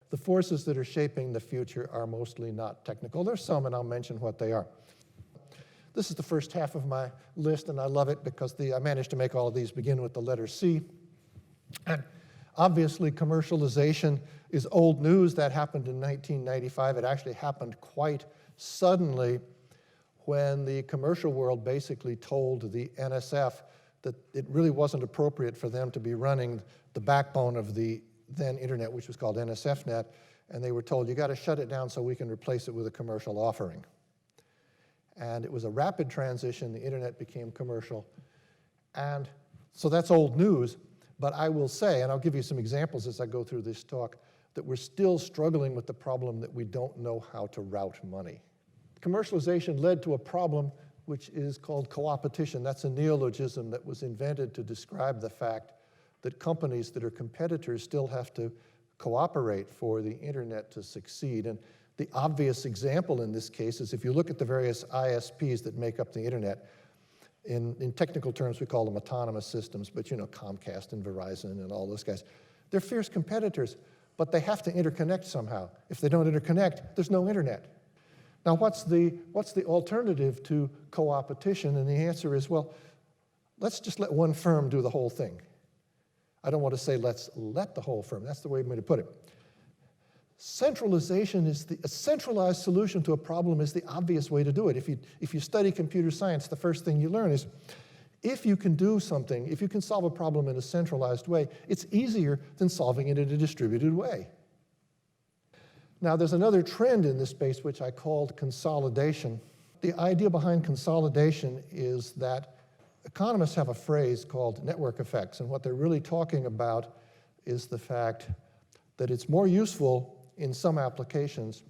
the forces that are shaping the future are mostly not technical. There's some, and I'll mention what they are. This is the first half of my list, and I love it because I managed to make all of these begin with the letter C. And obviously, commercialization is old news. That happened in 1995. It actually happened quite suddenly when the commercial world basically told the NSF that it really wasn't appropriate for them to be running the backbone of the then internet, which was called NSFNet, and they were told, you got to shut it down so we can replace it with a commercial offering. And it was a rapid transition. The internet became commercial. And so that's old news. But I will say, and I'll give you some examples as I go through this talk, that we're still struggling with the problem that we don't know how to route money. Commercialization led to a problem which is called co-opetition. That's a neologism that was invented to describe the fact that companies that are competitors still have to cooperate for the internet to succeed. And the obvious example in this case is if you look at the various ISPs that make up the internet, in technical terms we call them autonomous systems, but you know, Comcast and Verizon and all those guys. They're fierce competitors, but they have to interconnect somehow. If they don't interconnect, there's no internet. Now what's the alternative to co-opetition? And the answer is, well, let's just let one firm do the whole thing. I don't want to say let's let the whole firm. That's the way I'm going to put it. Centralization is a centralized solution to a problem is the obvious way to do it. If you study computer science, the first thing you learn is if you can do something, if you can solve a problem in a centralized way, it's easier than solving it in a distributed way. Now, there's another trend in this space which I called consolidation. The idea behind consolidation is that economists have a phrase called network effects, and what they're really talking about is the fact that it's more useful in some applications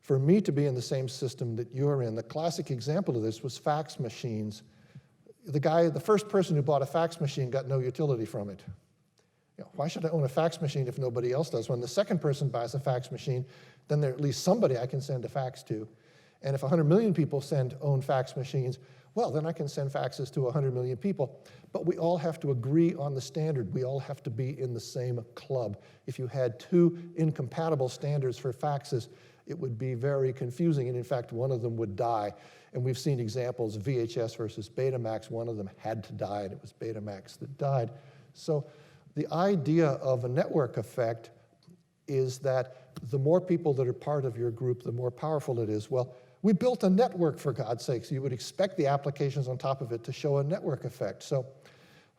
for me to be in the same system that you're in. The classic example of this was fax machines. The first person who bought a fax machine got no utility from it. You know, why should I own a fax machine if nobody else does? When the second person buys a fax machine, then there's at least somebody I can send a fax to. And if 100 million people own fax machines, well, then I can send faxes to 100 million people. But we all have to agree on the standard. We all have to be in the same club. If you had two incompatible standards for faxes, it would be very confusing. And in fact, one of them would die. And we've seen examples, VHS versus Betamax. One of them had to die, and it was Betamax that died. So the idea of a network effect is that the more people that are part of your group, the more powerful it is. Well, we built a network, for God's sakes. You would expect the applications on top of it to show a network effect. So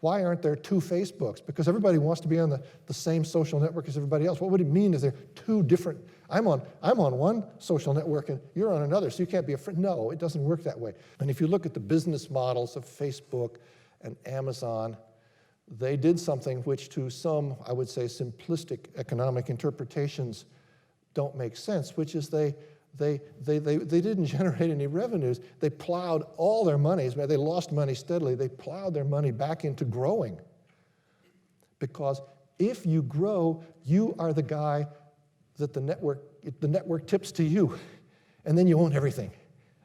why aren't there two Facebooks? Because everybody wants to be on the same social network as everybody else. What would it mean if there are two different? I'm on one social network and you're on another, so you can't be a friend. No, it doesn't work that way. And if you look at the business models of Facebook and Amazon, they did something which to some, I would say, simplistic economic interpretations don't make sense, which is they didn't generate any revenues. They plowed all their money. They lost money steadily. They plowed their money back into growing. Because if you grow, you are the guy that the network tips to you. And then you own everything.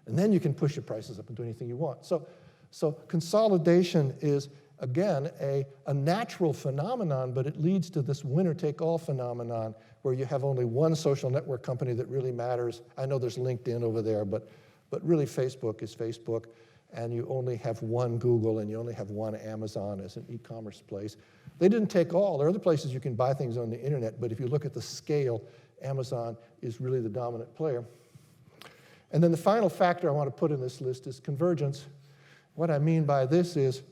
And then you can push your prices up and do anything you want. So consolidation is, again, a natural phenomenon, but it leads to this winner-take-all phenomenon where you have only one social network company that really matters. I know there's LinkedIn over there, but really Facebook is Facebook, and you only have one Google, and you only have one Amazon as an e-commerce place. They didn't take all. There are other places you can buy things on the internet, but if you look at the scale, Amazon is really the dominant player. And then the final factor I want to put in this list is convergence. What I mean by this is,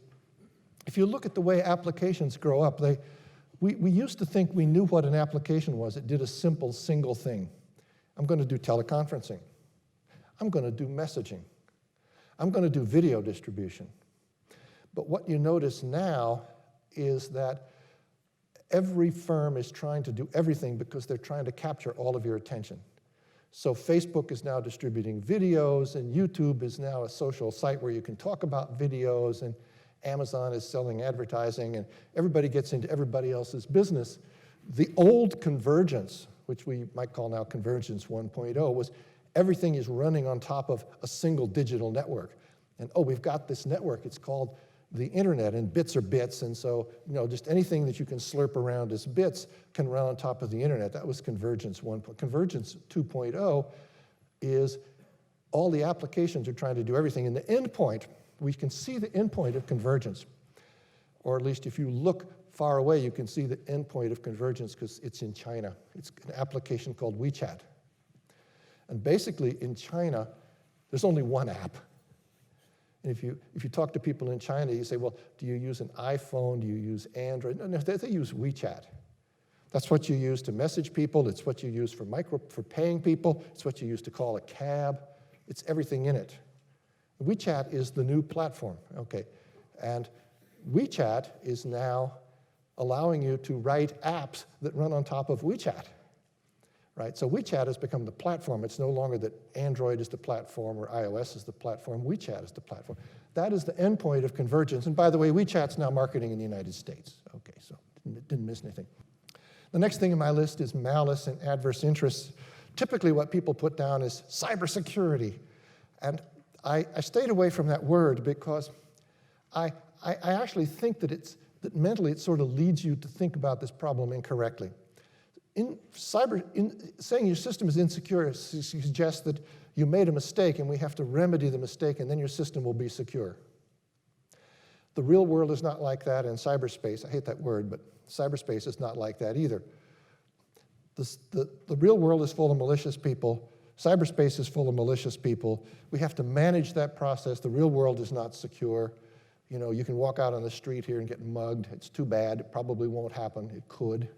if you look at the way applications grow up, we used to think we knew what an application was. It did a simple single thing. I'm going to do teleconferencing. I'm going to do messaging. I'm going to do video distribution. But what you notice now is that every firm is trying to do everything because they're trying to capture all of your attention. So Facebook is now distributing videos, and YouTube is now a social site where you can talk about videos, and Amazon is selling advertising, and everybody gets into everybody else's business. The old convergence, which we might call now Convergence 1.0, was everything is running on top of a single digital network. And oh, we've got this network. It's called the internet, and bits are bits, and so just anything that you can slurp around as bits can run on top of the internet. That was Convergence 1. Convergence 2.0 is all the applications are trying to do everything. And the endpoint, we can see the endpoint of convergence, or at least if you look far away, you can see the endpoint of convergence because it's in China. It's an application called WeChat. And basically in China, there's only one app. And if you talk to people in China, you say, well, do you use an iPhone? Do you use Android? No, they use WeChat. That's what you use to message people. It's what you use for paying people. It's what you use to call a cab. It's everything in it. WeChat is the new platform, okay? And WeChat is now allowing you to write apps that run on top of WeChat. Right? So WeChat has become the platform. It's no longer that Android is the platform or iOS is the platform. WeChat is the platform. That is the endpoint of convergence. And by the way, WeChat's now marketing in the United States. Okay, so didn't miss anything. The next thing in my list is malice and adverse interests. Typically what people put down is cybersecurity. And I stayed away from that word because I actually think that mentally it sort of leads you to think about this problem incorrectly. Saying your system is insecure suggests that you made a mistake and we have to remedy the mistake and then your system will be secure. The real world is not like that, and cyberspace, I hate that word, but cyberspace is not like that either. The real world is full of malicious people. Cyberspace is full of malicious people. We have to manage that process. The real world is not secure. You can walk out on the street here and get mugged. It's too bad. It probably won't happen. It could.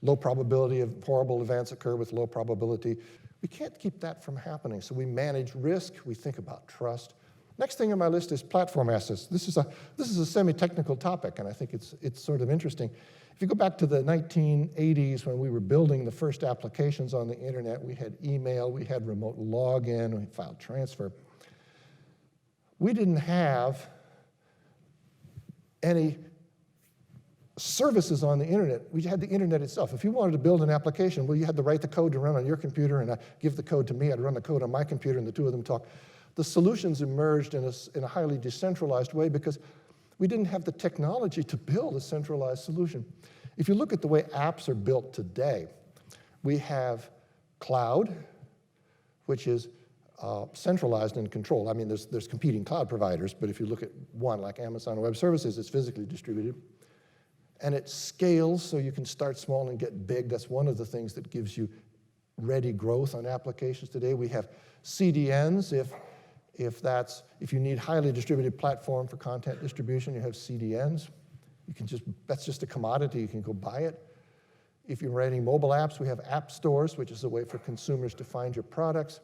Low probability of horrible events occur with low probability. We can't keep that from happening, so we manage risk, we think about trust. Next thing on my list is platform assets. This is a semi-technical topic, and I think it's sort of interesting. If you go back to the 1980s when we were building the first applications on the internet, we had email, we had remote login, we had file transfer. We didn't have any services on the internet. We had the internet itself. If you wanted to build an application, well, you had to write the code to run on your computer and give the code to me. I'd run the code on my computer and the two of them talk. The solutions emerged in a highly decentralized way because we didn't have the technology to build a centralized solution. If you look at the way apps are built today, we have cloud, which is centralized and controlled. I mean, there's competing cloud providers, but if you look at one like Amazon Web Services, it's physically distributed. And it scales so you can start small and get big. That's one of the things that gives you ready growth on applications today. We have CDNs. If you need highly distributed platform for content distribution, you have CDNs. That's just a commodity. You can go buy it. If you're writing mobile apps, we have app stores, which is a way for consumers to find your products.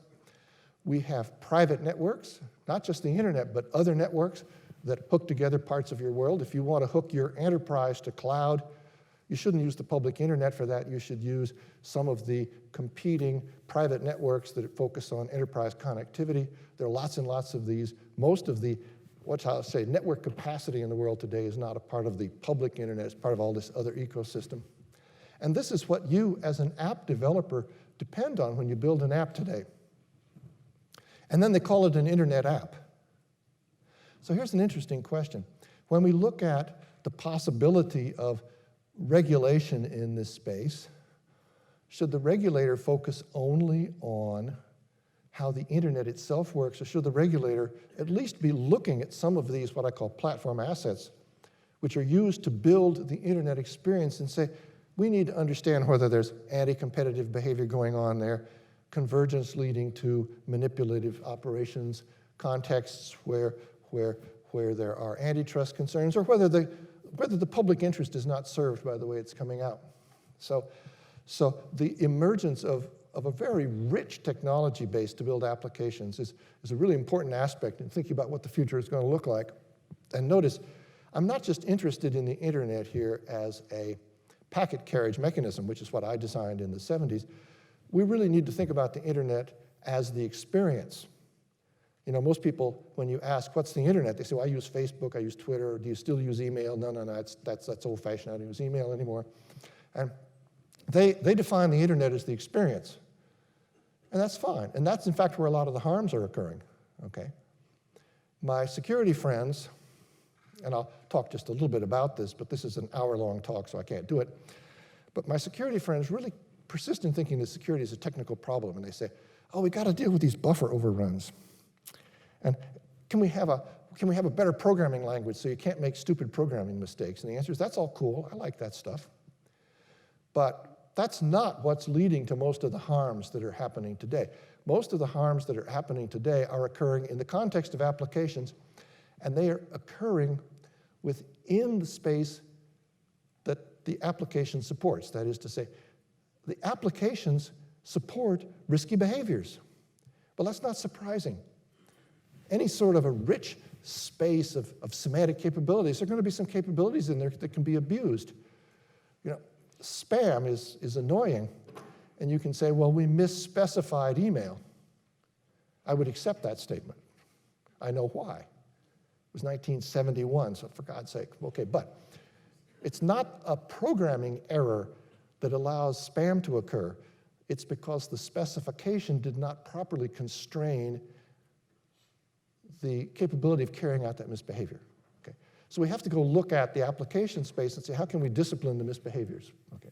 We have private networks, not just the internet, but other networks that hook together parts of your world. If you want to hook your enterprise to cloud, you shouldn't use the public internet for that. You should use some of the competing private networks that focus on enterprise connectivity. There are lots and lots of these. Most of the, network capacity in the world today is not a part of the public internet. It's part of all this other ecosystem. And this is what you, as an app developer, depend on when you build an app today. And then they call it an internet app. So here's an interesting question. When we look at the possibility of regulation in this space, should the regulator focus only on how the internet itself works, or should the regulator at least be looking at some of these, what I call platform assets, which are used to build the internet experience and say, we need to understand whether there's anti-competitive behavior going on there, convergence leading to manipulative operations, contexts where there are antitrust concerns, or whether the public interest is not served by the way it's coming out. So the emergence of a very rich technology base to build applications is a really important aspect in thinking about what the future is going to look like. And notice, I'm not just interested in the internet here as a packet carriage mechanism, which is what I designed in the 70s. We really need to think about the internet as the experience. You know, most people, when you ask, what's the internet? They say, well, I use Facebook, I use Twitter. Do you still use email? No, that's old-fashioned. I don't use email anymore. And they define the internet as the experience. And that's fine. And that's, in fact, where a lot of the harms are occurring, okay? My security friends, and I'll talk just a little bit about this, but this is an hour-long talk, so I can't do it. But my security friends really persist in thinking that security is a technical problem, and they say, oh, we got to deal with these buffer overruns. And can we have a better programming language so you can't make stupid programming mistakes? And the answer is, that's all cool. I like that stuff. But that's not what's leading to most of the harms that are happening today. Most of the harms that are happening today are occurring in the context of applications, and they are occurring within the space that the application supports. That is to say, the applications support risky behaviors. Well, that's not surprising. Any sort of a rich space of semantic capabilities, there are going to be some capabilities in there that can be abused. You know, spam is annoying, and you can say, well, we misspecified email. I would accept that statement. I know why. It was 1971, so for God's sake, okay, but it's not a programming error that allows spam to occur. It's because the specification did not properly constrain the capability of carrying out that misbehavior. Okay? So we have to go look at the application space and say, how can we discipline the misbehaviors? Okay.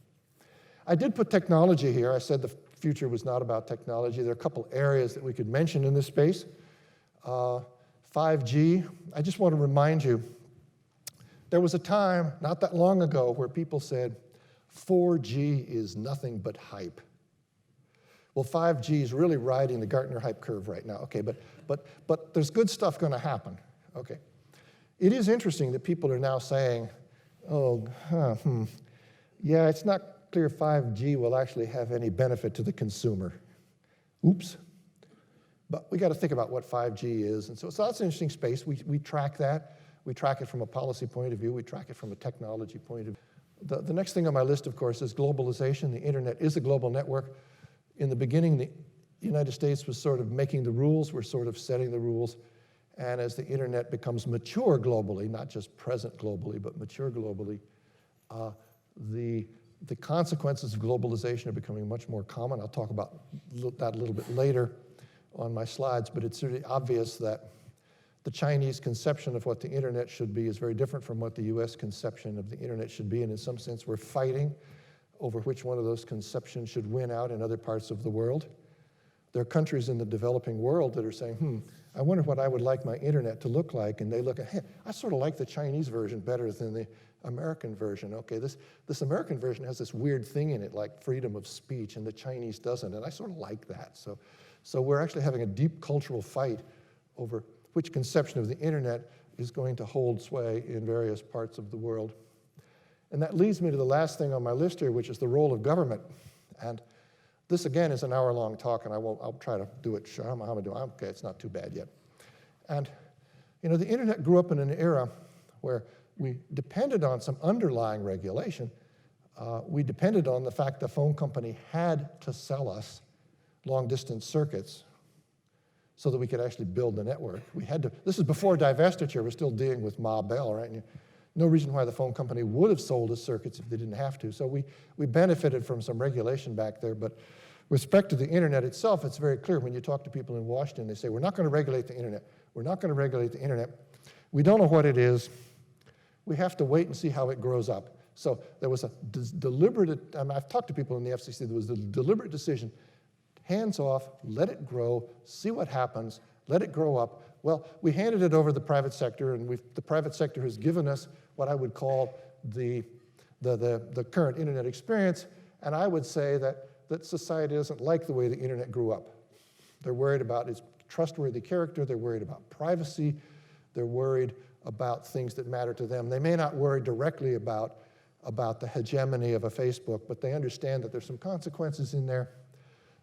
I did put technology here. I said the future was not about technology. There are a couple areas that we could mention in this space. 5G, I just want to remind you, there was a time not that long ago where people said 4G is nothing but hype. Well, 5G is really riding the Gartner hype curve right now. Okay, but there's good stuff going to happen. Okay, it is interesting that people are now saying, oh, yeah, it's not clear 5G will actually have any benefit to the consumer. Oops. But we got to think about what 5G is, and so that's an interesting space. We track that. We track it from a policy point of view. We track it from a technology point of view. The next thing on my list, of course, is globalization. The internet is a global network. In the beginning, the United States was sort of making the rules. We're sort of setting the rules. And as the internet becomes mature globally, not just present globally, but mature globally, the consequences of globalization are becoming much more common. I'll talk about that a little bit later on my slides, but it's really obvious that the Chinese conception of what the internet should be is very different from what the US conception of the internet should be, and in some sense we're fighting over which one of those conceptions should win out in other parts of the world. There are countries in the developing world that are saying, I wonder what I would like my internet to look like, and they look at, hey, I sort of like the Chinese version better than the American version. Okay, this American version has this weird thing in it, like freedom of speech, and the Chinese doesn't, and I sort of like that. So we're actually having a deep cultural fight over which conception of the internet is going to hold sway in various parts of the world. And that leads me to the last thing on my list here, which is the role of government. And this, again, is an hour-long talk, and I'll try to do it short. How am I doing? Okay, it's not too bad yet. And, you know, the internet grew up in an era where we depended on some underlying regulation. We depended on the fact the phone company had to sell us long-distance circuits so that we could actually build the network. We had to, this is before divestiture. We're still dealing with Ma Bell, right? And no reason why the phone company would have sold us circuits if they didn't have to. So we benefited from some regulation back there. But with respect to the internet itself, it's very clear when you talk to people in Washington, they say, we're not going to regulate the internet. We're not going to regulate the internet. We don't know what it is. We have to wait and see how it grows up. So there was a deliberate, I've talked to people in the FCC, there was a deliberate decision, hands off, let it grow, see what happens, let it grow up. Well, we handed it over to the private sector, and the private sector has given us what I would call the current internet experience, and I would say that society doesn't like the way the internet grew up. They're worried about its trustworthy character, they're worried about privacy, they're worried about things that matter to them. They may not worry directly about the hegemony of a Facebook, but they understand that there's some consequences in there.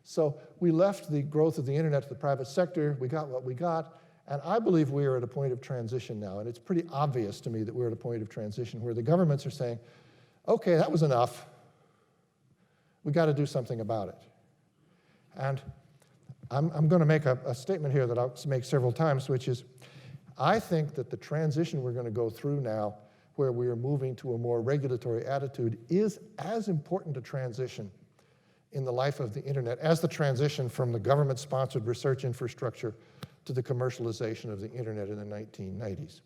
So we left the growth of the internet to the private sector, we got what we got, and I believe we are at a point of transition now, and it's pretty obvious to me that we're at a point of transition where the governments are saying, okay, that was enough. We got to do something about it. And I'm going to make a statement here that I'll make several times, which is, I think that the transition we're going to go through now, where we are moving to a more regulatory attitude, is as important a transition in the life of the internet as the transition from the government-sponsored research infrastructure to the commercialization of the internet in the 1990s.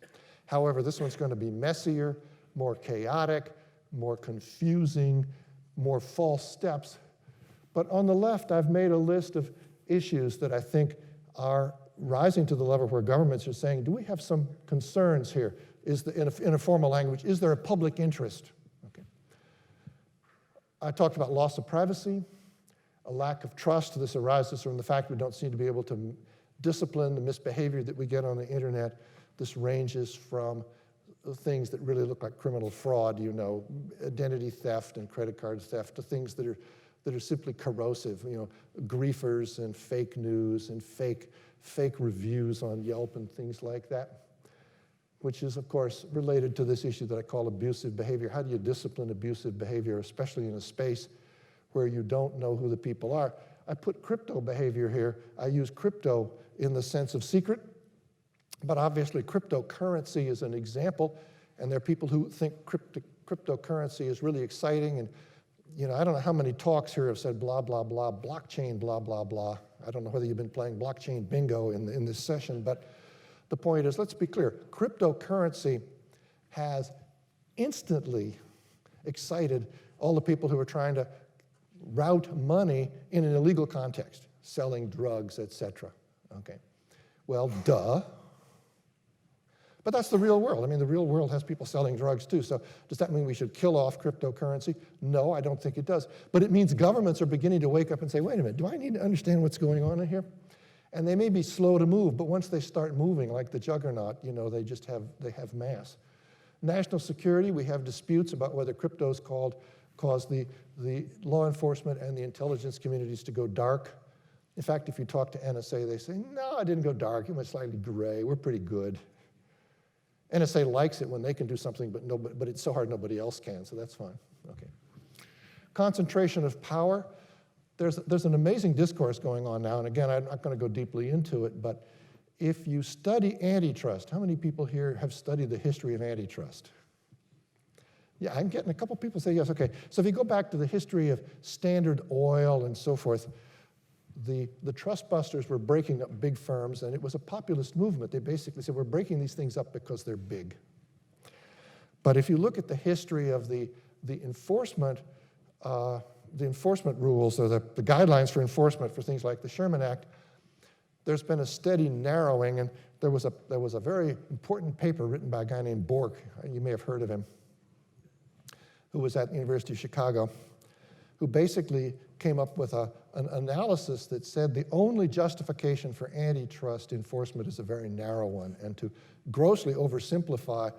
However, this one's going to be messier, more chaotic, more confusing, more false steps. But on the left, I've made a list of issues that I think are rising to the level where governments are saying, do we have some concerns here? In a formal language, is there a public interest? Okay. I talked about loss of privacy, a lack of trust. This arises from the fact we don't seem to be able to discipline the misbehavior that we get on the internet. This ranges from things that really look like criminal fraud, you know, identity theft and credit card theft, to things that are simply corrosive, you know, griefers and fake news and fake reviews on Yelp and things like that, which is, of course, related to this issue that I call abusive behavior. How do you discipline abusive behavior, especially in a space where you don't know who the people are? I put crypto behavior here. I use crypto in the sense of secret, but obviously cryptocurrency is an example, and there are people who think cryptocurrency is really exciting, and you know, I don't know how many talks here have said blah, blah, blah, blockchain, blah, blah, blah. I don't know whether you've been playing blockchain bingo in this session, but the point is, let's be clear, cryptocurrency has instantly excited all the people who are trying to route money in an illegal context, selling drugs, etc. Okay, well, duh. But that's the real world. I mean, the real world has people selling drugs too. So does that mean we should kill off cryptocurrency? No, I don't think it does. But it means governments are beginning to wake up and say, wait a minute, do I need to understand what's going on in here? And they may be slow to move, but once they start moving, like the juggernaut, you know, they have mass. National security, we have disputes about whether cryptos cause the law enforcement and the intelligence communities to go dark. In fact, if you talk to NSA, they say, no, it didn't go dark, it went slightly gray, we're pretty good. NSA likes it when they can do something, but it's so hard nobody else can, so that's fine. Okay. Concentration of power. There's an amazing discourse going on now, and again, I'm not going to go deeply into it, but if you study antitrust, how many people here have studied the history of antitrust? Yeah, I'm getting a couple people say yes, okay. So if you go back to the history of Standard Oil and so forth, the trust busters were breaking up big firms, and it was a populist movement. They basically said, we're breaking these things up because they're big. But if you look at the history of the enforcement rules, or the guidelines for enforcement for things like the Sherman Act, there's been a steady narrowing, and there was a very important paper written by a guy named Bork, you may have heard of him, who was at the University of Chicago, who basically came up with an analysis that said the only justification for antitrust enforcement is a very narrow one, and to grossly oversimplify,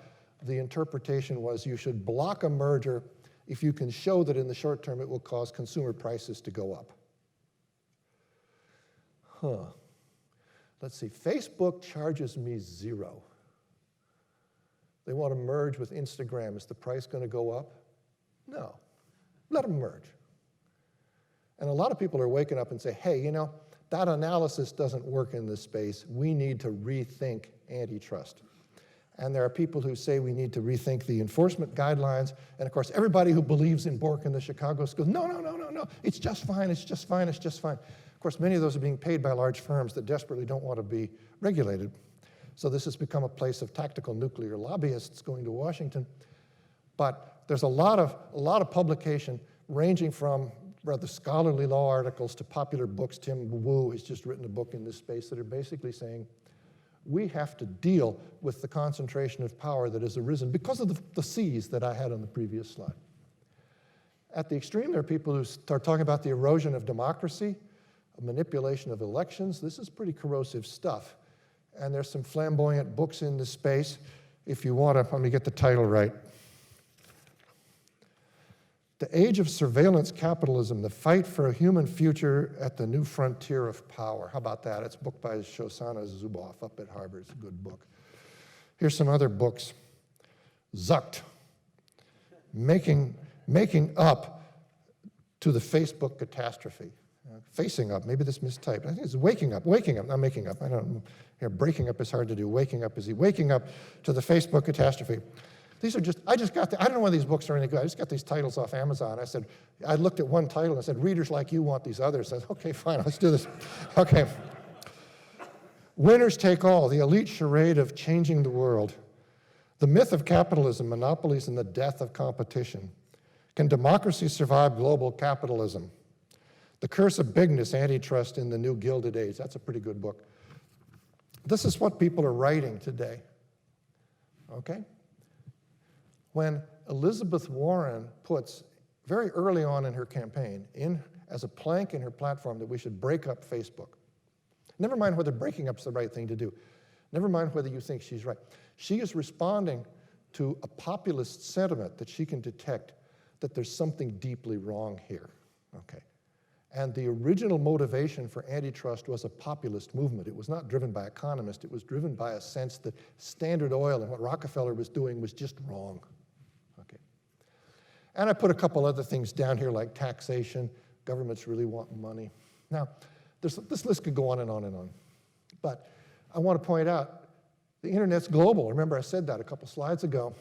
the interpretation was you should block a merger if you can show that in the short term it will cause consumer prices to go up. Let's see, Facebook charges me $0. They want to merge with Instagram. Is the price going to go up? No. Let them merge. And a lot of people are waking up and say, hey, you know, that analysis doesn't work in this space. We need to rethink antitrust. And there are people who say we need to rethink the enforcement guidelines. And of course, everybody who believes in Bork in the Chicago schools, no, it's just fine, it's just fine, it's just fine. Of course, many of those are being paid by large firms that desperately don't want to be regulated. So this has become a place of tactical nuclear lobbyists going to Washington. But there's a lot of publication ranging from rather scholarly law articles to popular books. Tim Wu has just written a book in this space that are basically saying we have to deal with the concentration of power that has arisen because of the C's that I had on the previous slide. At the extreme, there are people who start talking about the erosion of democracy, manipulation of elections. This is pretty corrosive stuff. And there's some flamboyant books in this space. If you want to, let me get the title right. The Age of Surveillance Capitalism, The Fight for a Human Future at the New Frontier of Power. How about that? It's a book by Shoshana Zuboff up at Harvard. It's a good book. Here's some other books. Zucked, Making Up to the Facebook Catastrophe. Facing up, maybe this mistyped. I think it's waking up, not making up. I don't know. Here, breaking up is hard to do. Waking up is waking up to the Facebook catastrophe. These are just, I don't know whether these books are any good. I just got these titles off Amazon. I looked at one title and I said, readers like you want these others. I said, okay, fine, let's do this. Okay. Winners take all, the elite charade of changing the world. The myth of capitalism, monopolies, and the death of competition. Can democracy survive global capitalism? The Curse of Bigness, Antitrust in the New Gilded Age. That's a pretty good book. This is what people are writing today, okay? When Elizabeth Warren puts, very early on in her campaign, as a plank in her platform that we should break up Facebook. Never mind whether breaking up is the right thing to do. Never mind whether you think she's right. She is responding to a populist sentiment that she can detect that there's something deeply wrong here, okay? And the original motivation for antitrust was a populist movement. It was not driven by economists. It was driven by a sense that Standard Oil and what Rockefeller was doing was just wrong, okay? And I put a couple other things down here like taxation. Governments really want money. Now, this list could go on and on and on. But I want to point out the internet's global. Remember I said that a couple slides ago.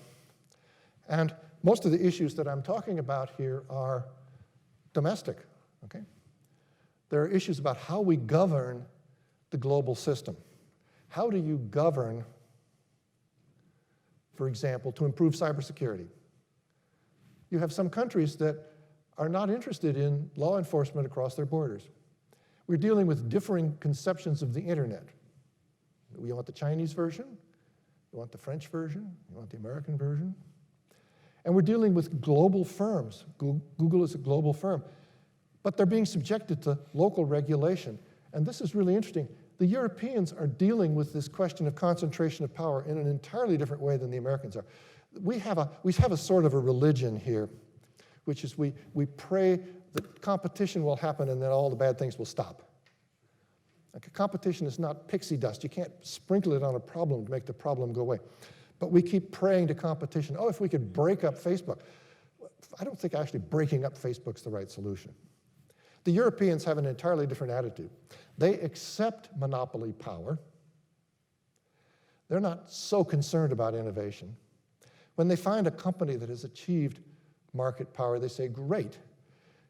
And most of the issues that I'm talking about here are domestic, okay? There are issues about how we govern the global system. How do you govern, for example, to improve cybersecurity? You have some countries that are not interested in law enforcement across their borders. We're dealing with differing conceptions of the internet. We want the Chinese version, you want the French version, you want the American version. And we're dealing with global firms. Google is a global firm. But they're being subjected to local regulation. And this is really interesting. The Europeans are dealing with this question of concentration of power in an entirely different way than the Americans are. We have a sort of a religion here, which is we pray that competition will happen and then all the bad things will stop. Okay, competition is not pixie dust. You can't sprinkle it on a problem to make the problem go away. But we keep praying to competition. Oh, if we could break up Facebook. I don't think actually breaking up Facebook's the right solution. The Europeans have an entirely different attitude. They accept monopoly power. They're not so concerned about innovation. When they find a company that has achieved market power, they say, great.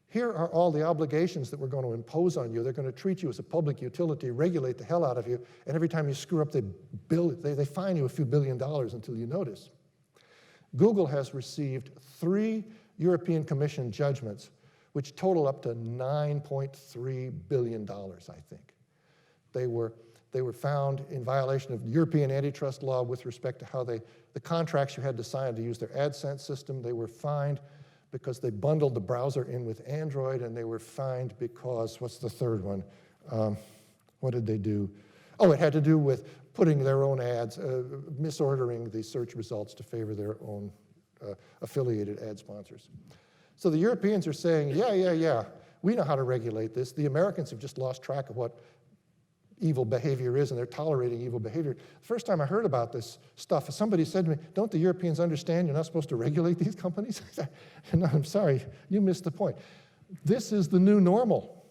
Here are all the obligations that we're going to impose on you. They're going to treat you as a public utility, regulate the hell out of you, and every time you screw up, they fine you a few $1 billion until you notice. Google has received 3 European Commission judgments which total up to $9.3 billion, I think. They were found in violation of European antitrust law with respect to how the contracts you had to sign to use their AdSense system. They were fined because they bundled the browser in with Android, and they were fined because, what's the third one? What did they do? Oh, it had to do with putting their own ads, misordering the search results to favor their own affiliated ad sponsors. So the Europeans are saying, yeah, we know how to regulate this. The Americans have just lost track of what evil behavior is, and they're tolerating evil behavior. The first time I heard about this stuff, somebody said to me, don't the Europeans understand you're not supposed to regulate these companies? And I'm sorry, you missed the point. This is the new normal.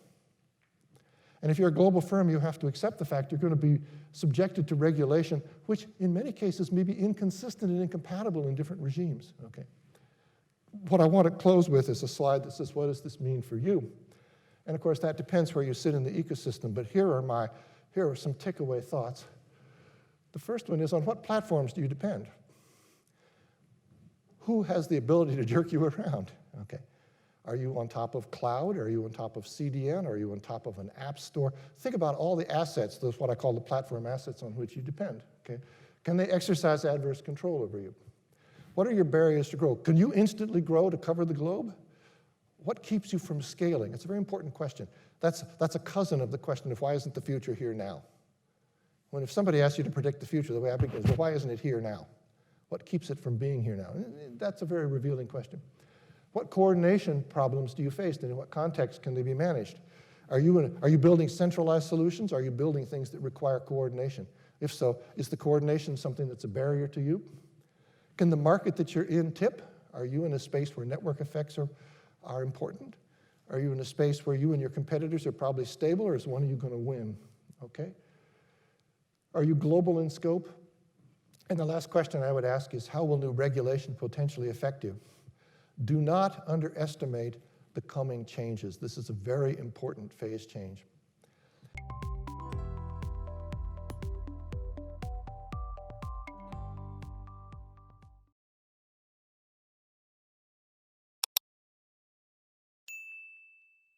And if you're a global firm, you have to accept the fact you're going to be subjected to regulation, which in many cases may be inconsistent and incompatible in different regimes, okay? What I want to close with is a slide that says, what does this mean for you? And of course, that depends where you sit in the ecosystem, but here are some takeaway thoughts. The first one is, on what platforms do you depend? Who has the ability to jerk you around? Okay. Are you on top of cloud? Are you on top of CDN? Are you on top of an app store? Think about all the assets, those what I call the platform assets on which you depend. Okay. Can they exercise adverse control over you? What are your barriers to grow? Can you instantly grow to cover the globe? What keeps you from scaling? It's a very important question. That's a cousin of the question of why isn't the future here now? When if somebody asks you to predict the future, the way I begin is, well, why isn't it here now? What keeps it from being here now? That's a very revealing question. What coordination problems do you face, and in what context can they be managed? Are you building centralized solutions? Are you building things that require coordination? If so, is the coordination something that's a barrier to you? Can the market that you're in tip? Are you in a space where network effects are important? Are you in a space where you and your competitors are probably stable, or is one of you going to win? Okay? Are you global in scope? And the last question I would ask is, how will new regulation potentially affect you? Do not underestimate the coming changes. This is a very important phase change.